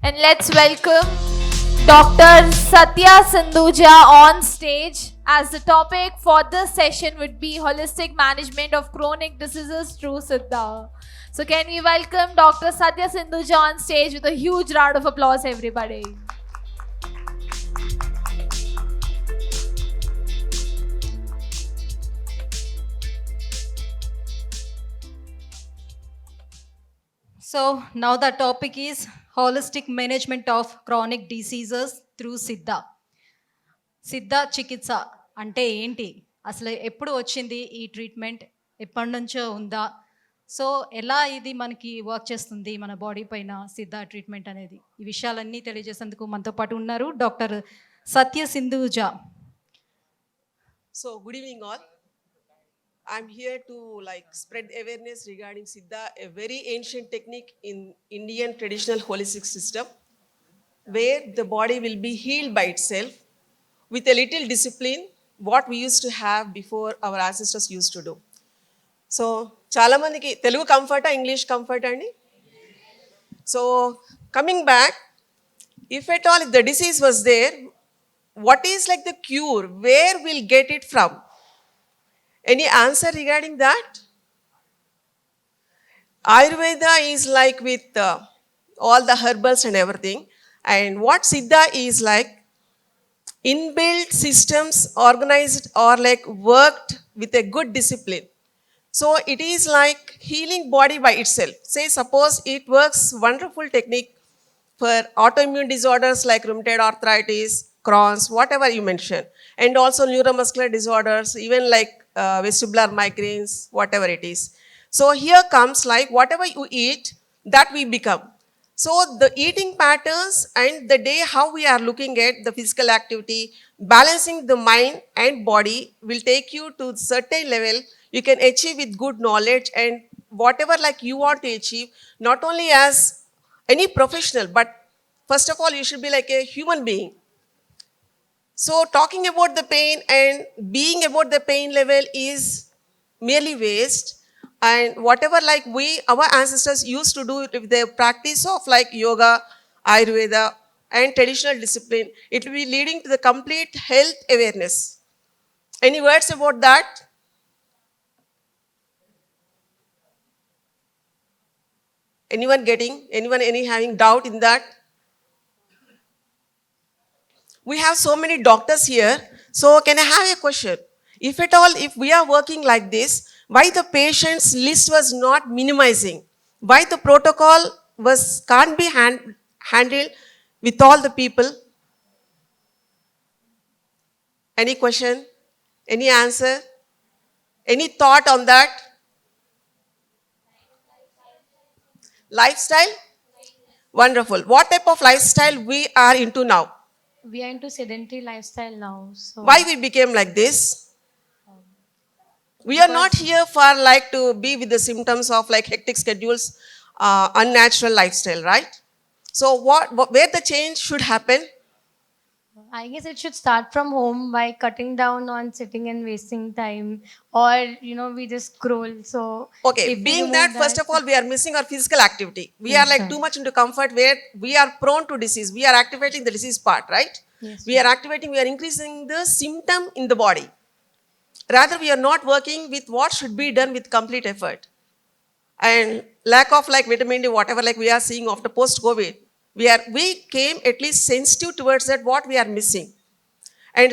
And let's welcome Dr. Satya Sindhuja on stage as the topic for this session would be holistic management of chronic diseases through Siddha. So can we welcome Dr. Satya Sindhuja on stage with a huge round of applause, everybody. So now the topic is holistic management of chronic diseases through సిద్ధ. సిద్ధ చికిత్స అంటే ఏంటి, అసలు ఎప్పుడు వచ్చింది ఈ treatment, ఎప్పటి నుంచో ఉందా, సో ఎలా ఇది మనకి వర్క్ చేస్తుంది మన బాడీ పైన సిద్ధ ట్రీట్మెంట్ అనేది, ఈ విషయాలన్నీ తెలియజేసేందుకు మనతో పాటు ఉన్నారు doctor Satya సింధూజా. So, good evening all. I'm here to spread awareness regarding Siddha, a very ancient technique in Indian traditional holistic system, where the body will be healed by itself with a little discipline, what we used to have before our ancestors used to do. So, చాలా మందికి Telugu కంఫర్టా English comfort అండి? So, coming back, if at all if the disease was there, what is like the cure? Where we'll get it from? Any answer regarding that? Ayurveda is like with all the herbals and everything. And what Siddha is like, inbuilt systems organized or like worked with a good discipline. So it is like healing body by itself. Say suppose it works wonderful technique for autoimmune disorders like rheumatoid arthritis, Crohn's, whatever you mentioned, and also neuromuscular disorders, even like vestibular migraines, whatever it is. So here comes like whatever you eat, that we become. So the eating patterns and the day how we are looking at the physical activity, balancing the mind and body will take you to certain level you can achieve with good knowledge and whatever like you want to achieve, not only as any professional, but first of all, you should be like a human being. So talking about the pain and being about the pain level is merely waste. And whatever like our ancestors used to do with the practice of like yoga, Ayurveda, and traditional discipline, it will be leading to the complete health awareness. Any words about that? Anyone having doubt in that? We have so many doctors here. So can I have a question? If at all, if we are working like this, why the patient's list was not minimizing? Why the protocol can't be handled with all the people? Any question? Any answer? Any thought on that? Lifestyle? Wonderful. What type of lifestyle we are into now? We are into sedentary lifestyle now. So Why we became like this? We are not here for like to be with the symptoms of like hectic schedules, unnatural lifestyle, right? So where the change should happen? I guess it should start from home by cutting down on sitting and wasting time, or we just scroll. So Okay, if we being remove that, first of all, we are missing our physical activity. We Yes, are like right. too much into comfort where we are prone to disease. We are activating the disease part, right? Yes, We are increasing the symptom in the body. Rather, we are not working with what should be done with complete effort. And lack of like vitamin D, whatever like we are seeing after post-COVID, we came at least sensitive towards that what we are missing. And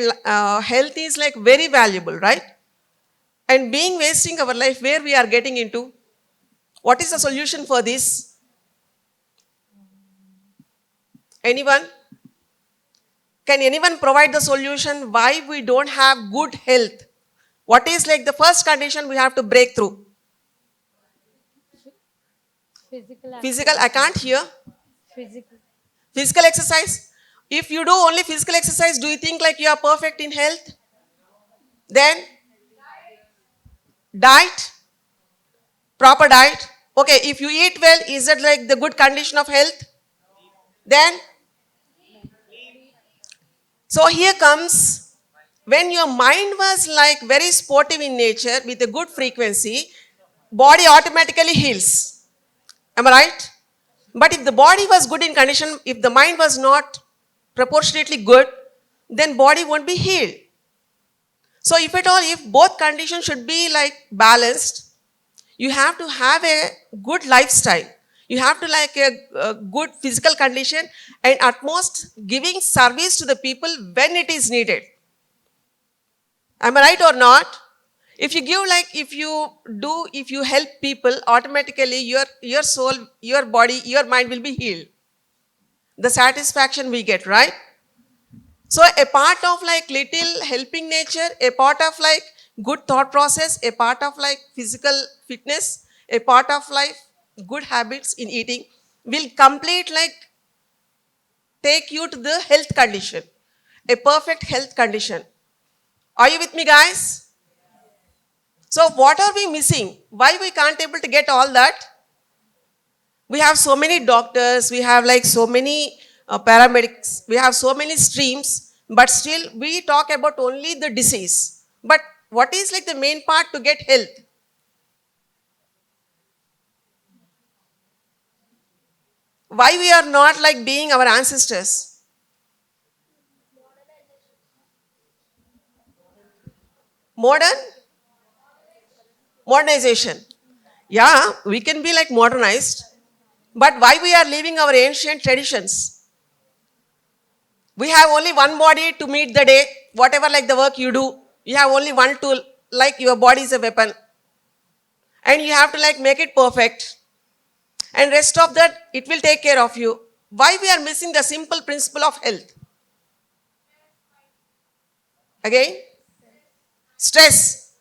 health is like very valuable, right? And being wasting our life where we are getting into, what is the solution for this? Anyone? Can anyone provide the solution why we don't have good health? What is like the first condition we have to break through? Physical, I can't hear. physical. Physical exercise. If you do only physical exercise, do you think like you are perfect in health? Then diet, proper diet. Okay, if you eat well, is that like the good condition of health? Then, so here comes when your mind was like very sportive in nature with a good frequency, body automatically heals. Am I right? But if the body was good in condition, if the mind was not proportionately good, then body won't be healed. So if at all, if both conditions should be like balanced, you have to have a good lifestyle. You have to like a good physical condition and at most giving service to the people when it is needed. Am I right or not? If you give like, if you help people, automatically your soul, your body, your mind will be healed. The satisfaction we get, right? So a part of like little helping nature, a part of like good thought process, a part of like physical fitness, a part of life, good habits in eating will complete like take you to the health condition, a perfect health condition. Are you with me, guys? So what are we missing? Why we can't able to get all that? We have so many doctors, we have like so many paramedics, we have so many streams, but still we talk about only the disease. But what is like the main part to get health? Why we are not like being our ancestors? Modernization. Yeah, we can be like modernized, but why we are leaving our ancient traditions? We have only one body to meet the day, whatever like the work you do, you have only one tool, like your body is a weapon. And you have to like make it perfect. And rest of that, it will take care of you. Why we are missing the simple principle of health? Again? Stress.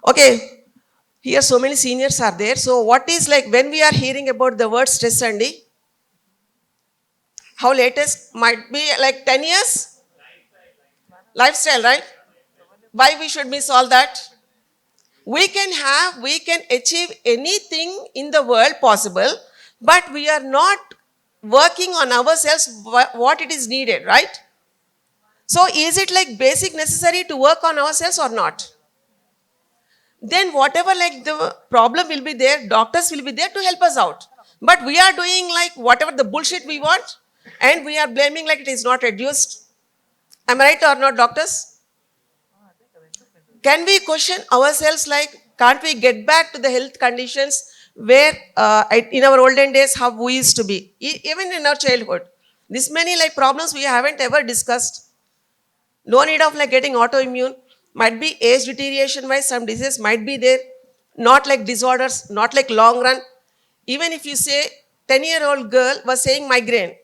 Okay. Here so many seniors are there. So what is like when we are hearing about the word stress, Andy? How latest might be like 10 years? Lifestyle, right? Why we should miss all that? We can achieve anything in the world possible, but we are not working on ourselves what it is needed, right? So is it like basic necessary to work on ourselves or not? Then whatever like the problem will be there, doctors will be there to help us out. But we are doing like whatever the bullshit we want and we are blaming like it is not reduced. Am I right or not, doctors? Can we question ourselves like, can't we get back to the health conditions where in our olden days how we used to be, even in our childhood? This many like problems we haven't ever discussed. No need of like getting autoimmune. Might be age deterioration wise, some disease might be there. Not like disorders, not like long run. Even if you say 10-year-old girl was saying migraine.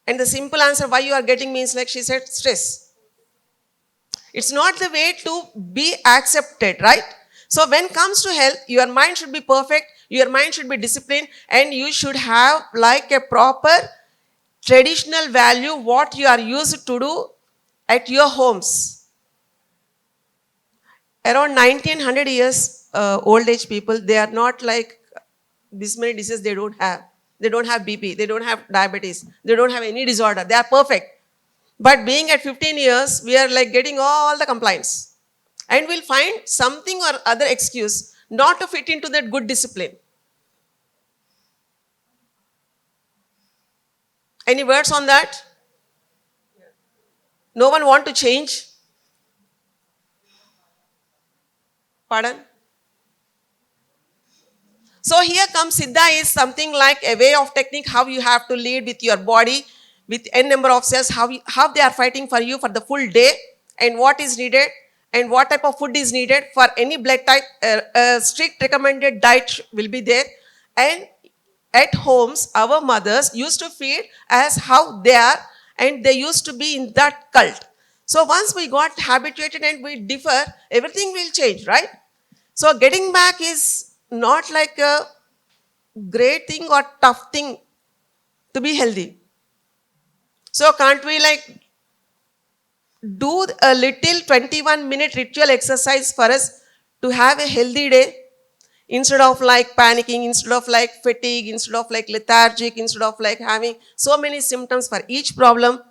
And the simple answer why you are getting means like she said stress. It's not the way to be accepted, right? So when it comes to health, your mind should be perfect, your mind should be disciplined, and you should have like a proper traditional value what you are used to do at your homes. Around 1900 years old age people, they are not like this many diseases they don't have. They don't have BP, they don't have diabetes, they don't have any disorder, they are perfect. But being at 15 years, we are like getting all the complaints. And we'll find something or other excuse not to fit into that good discipline. Any words on that? No one want to change? Pardon? So here comes Siddha is something like a way of technique how you have to lead with your body, with n number of cells, how they are fighting for you for the full day and what is needed and what type of food is needed for any blood type. Strict recommended diet will be there. And at homes, our mothers used to feed as how they are and they used to be in that cult. So once we got habituated and we differ, everything will change, right? So getting back is not like a great thing or tough thing to be healthy. So can't we like do a little 21-minute ritual exercise for us to have a healthy day? Instead of like panicking, instead of like fatigue, instead of like lethargic, instead of like having so many symptoms for each problem.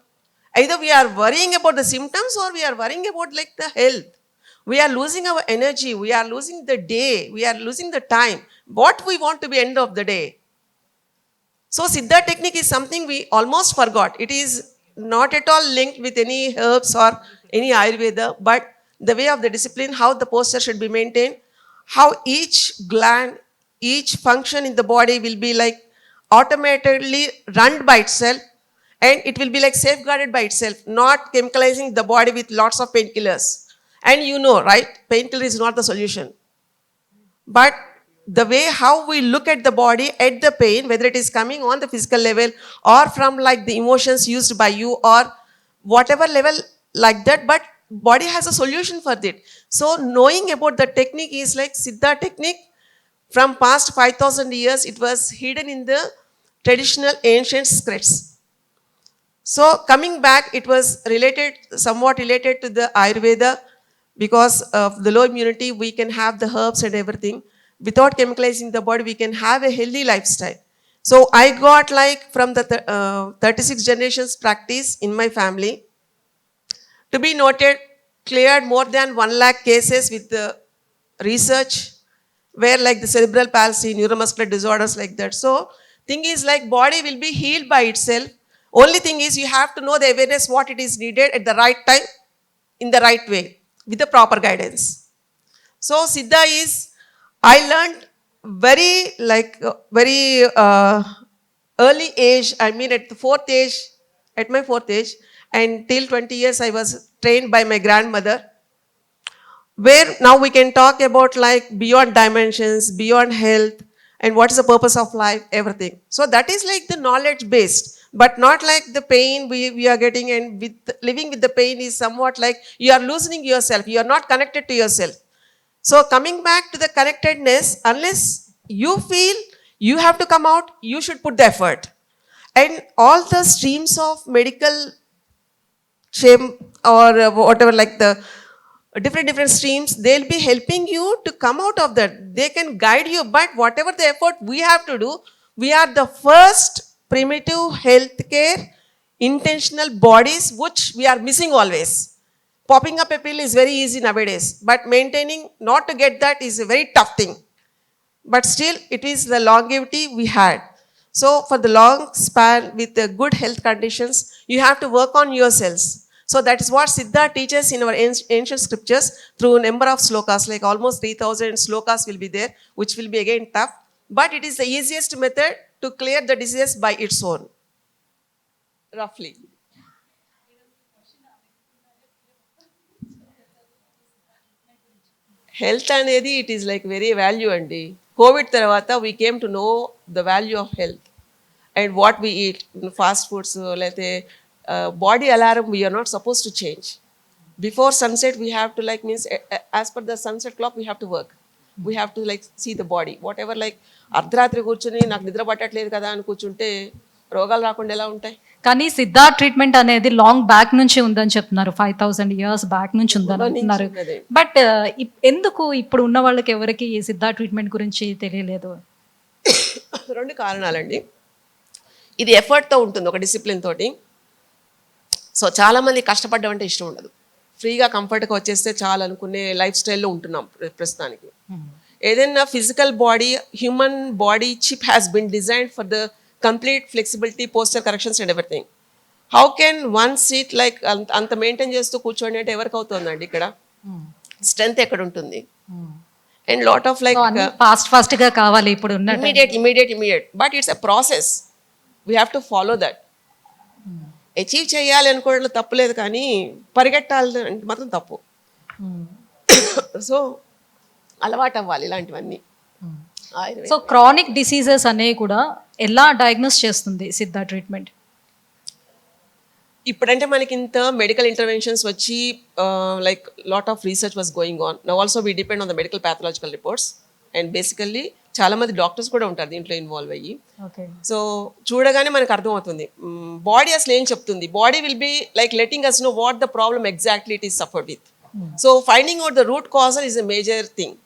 Either we are worrying about the symptoms or we are worrying about like the health. We are losing our energy, we are losing the day, we are losing the time. What we want to be end of the day? So Siddha technique is something we almost forgot. It is not at all linked with any herbs or any Ayurveda, but the way of the discipline, how the posture should be maintained, how each gland, each function in the body will be like automatically run by itself, and it will be like safeguarded by itself, not chemicalizing the body with lots of painkillers. And you know, right? Painkiller is not the solution. But the way how we look at the body, at the pain, whether it is coming on the physical level or from like the emotions used by you or whatever level like that, but body has a solution for it. So knowing about the technique is like Siddha technique. From past 5,000 years, it was hidden in the traditional ancient scripts. So coming back, it was related, somewhat related to the Ayurveda. Because of the low immunity, we can have the herbs and everything. Without chemicalizing the body, we can have a healthy lifestyle. So I got like from the 36 generations practice in my family. To be noted, cleared more than 1 lakh cases with the research, where like the cerebral palsy, neuromuscular disorders like that. So thing is like body will be healed by itself. Only thing is you have to know the awareness what it is needed at the right time, in the right way, with the proper guidance. So Siddha is, I learned very early age. I mean at the fourth age, at my fourth age, and till 20 years I was trained by my grandmother, where now we can talk about like beyond dimensions, beyond health, and what is the purpose of life, everything. So that is like the knowledge based, but not like the pain we are getting, and with living with the pain is somewhat like you are loosening yourself, you are not connected to yourself. So coming back to the connectedness, unless you feel you have to come out, you should put the effort. And all the streams of medical shame or whatever, like the different streams, they'll be helping you to come out of that. They can guide you, but whatever the effort we have to do, we are the first primitive healthcare intentional bodies which we are missing always. Popping up a pill is very easy nowadays, but maintaining not to get that is a very tough thing. But still, it is the longevity we had. So for the long span with the good health conditions, you have to work on yourselves. So that is what Siddha teaches in our ancient scriptures through a number of slokas, like almost 3,000 slokas will be there, which will be again tough. But it is the easiest method to clear the disease by its own, roughly. Health అనేది it is like very value అండి. Covid తర్వాత we came to know the value of health and what we eat, fast foods, లేకపోతే body alarm we're not suppose to change. Before sunset we have to like means as per the sunset clock we have to work, we have to like see the body. Whatever like అర్ధరాత్రి కూర్చొని నాకు నిద్ర పట్టట్లేదు కదా అని కూర్చుంటే రోగాలు రాకుండా ఎలా ఉంటాయి? కానీ సిద్ధా ట్రీట్మెంట్ అనేది లాంగ్ బ్యాక్ నుంచి ఉందని చెప్తున్నారు, 5,000 years బ్యాక్ నుంచి ఉందని అంటున్నారు. బట్ ఎందుకు ఇప్పుడు ఉన్న వాళ్ళకి ఎవరికి ఈ సిద్ధా ట్రీట్మెంట్ గురించి తెలియలేదు? రెండు కారణాలండి. ఇది ఎఫర్ట్తో ఉంటుంది, ఒక డిసిప్లిన్ తోటి. సో చాలామంది కష్టపడ్డం అంటే ఇష్టం ఉండదు, ఫ్రీగా కంఫర్ట్గా వచ్చేస్తే చాలు అనుకునే లైఫ్ స్టైల్లో ఉంటున్నాం ప్రస్తుతానికి. ఏదైనా physical body, human body chip has been designed for the complete flexibility, posture corrections and everything. How can one sit like anta maintain చేస్తూ కూర్చోండి అంటే ఎవరికి అవుతుందండి? ఇక్కడ స్ట్రెంత్ ఎక్కడ ఉంటుంది? And lot of like fast గా కావాలి ఇప్పుడు ఉన్న immediate but it's a process, we have to follow that. Achieve చేయాలి అనుకోవడంలో తప్పు లేదు, కానీ పరిగెట్టాలి అంటే మాత్రం తప్పు. సో అలవాటు అవ్వాలి ఇలాంటివన్నీ. సో క్రానిక్ డిసీజెస్ అనేవి కూడా ఎలా డయాగ్నోస్ చేస్తుంది సిద్ధా ట్రీట్మెంట్? ఇప్పుడంటే మనకి ఇంత మెడికల్ ఇంటర్వెన్షన్స్ వచ్చి like lot of research was going on. Now also we depend on the medical pathological reports, and basically చాలా మంది డాక్టర్స్ కూడా ఉంటారు దీంట్లో ఇన్వాల్వ్ అయ్యి. సో చూడగానే మనకు అర్థమవుతుంది బాడీ అసలు ఏం చెప్తుంది. Body will be like letting us know what the problem exactly it is suffered with. So finding out the root cause is a major thing.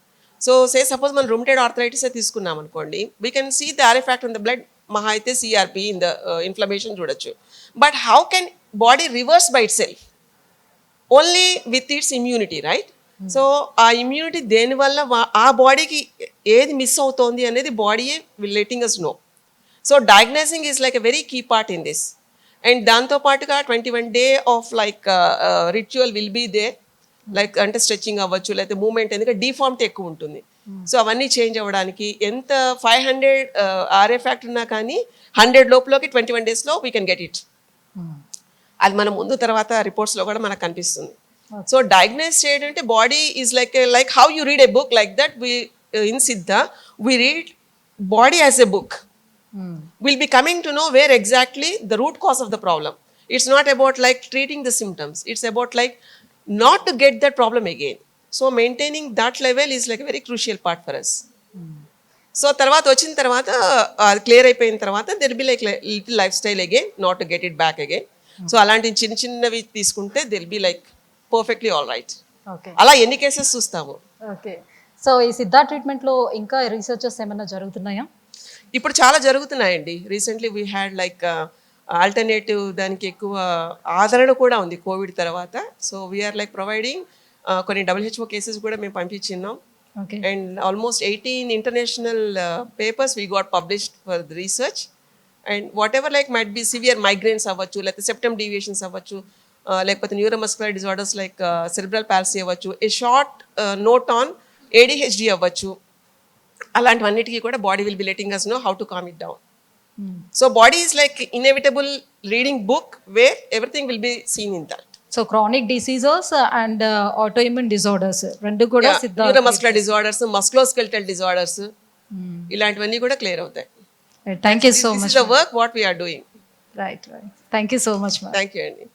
So say suppose మనం rheumatoid arthritis తీసుకున్నాం అనుకోండి, we can see the R factor in the blood, మహా అయితే CRP in the inflammation చూడొచ్చు. But how can body reverse by itself? Only with its immunity, right? So ఆ immunity దేనివల్ల ఆ బాడీకి ఏది మిస్ అవుతోంది అనేది బాడీయే will letting us know. So diagnosing is like a very key part in this. And దాంతో పాటుగా 21 day of like ritual will be there, like అంటే స్ట్రెచ్చింగ్ అవ్వచ్చు, లేకపోతే మూమెంట్, ఎందుకంటే డిఫార్మిటీ ఎక్కువ ఉంటుంది. సో అవన్నీ చేంజ్ అవ్వడానికి ఎంత 500 ఆర్ఏ ఫ్యాక్టర్ ఉన్నా కానీ 100 లోపలికి 21 డేస్లో వీ కెన్ గెట్ ఇట్. అది మన ముందు తర్వాత రిపోర్ట్స్లో కూడా మనకు కనిపిస్తుంది. సో డయాగ్నైజ్ చేయడం అంటే body is like how you read a book, like that we in Siddha we read body as a book. We'll be coming to know where exactly the root cause of the problem. It's not about like treating the symptoms. It's about like not to get that problem again. So maintaining that level is like a very crucial part for us. So తర్వాత వచ్చిన తర్వాత అది clear అయిపోయిన తర్వాత there be like little life style again, not to get it back again. So అలాంటి చిన్న చిన్నవి తీసుకుంటే there be like perfectly all right. Okay అలా ఎన్ని కేసెస్ చూస్తాము. ఓకే. సో ఈ సిద్ధా ట్రీట్మెంట్లో ఇంకా రీసెర్చెస్ ఏమైనా జరుగుతున్నాయా? ఇప్పుడు చాలా జరుగుతున్నాయండి. Recently we had like alternative, దానికి ఎక్కువ ఆదరణ కూడా ఉంది కోవిడ్ తర్వాత. సో వీఆర్ లైక్ ప్రొవైడింగ్ కొన్ని WHO కేసెస్ కూడా మేము పంపించిన్నాం. Okay. And almost 18 international papers we got published for the research. And whatever like might be severe migraines అవ్వచ్చు, లేకపోతే సెప్టమ్ డీవియేషన్స్ అవ్వచ్చు, లేకపోతే neuromuscular disorders like cerebral palsy అవ్వచ్చు, a short note on ADHD అవ్వచ్చు, అలాంటివన్నిటికీ కూడా body will be letting us know how to calm it down. So body is like inevitable reading book where everything will be seen in that. So chronic diseases and autoimmune disorders రెండు కూడా Siddha. Neuromuscular disorders, musculoskeletal disorders, ఇలాంటివన్నీ కూడా clear అవుతాయి. Thank you so This much. is the work what we are doing. Right. Thank you so much. Thank you అండి.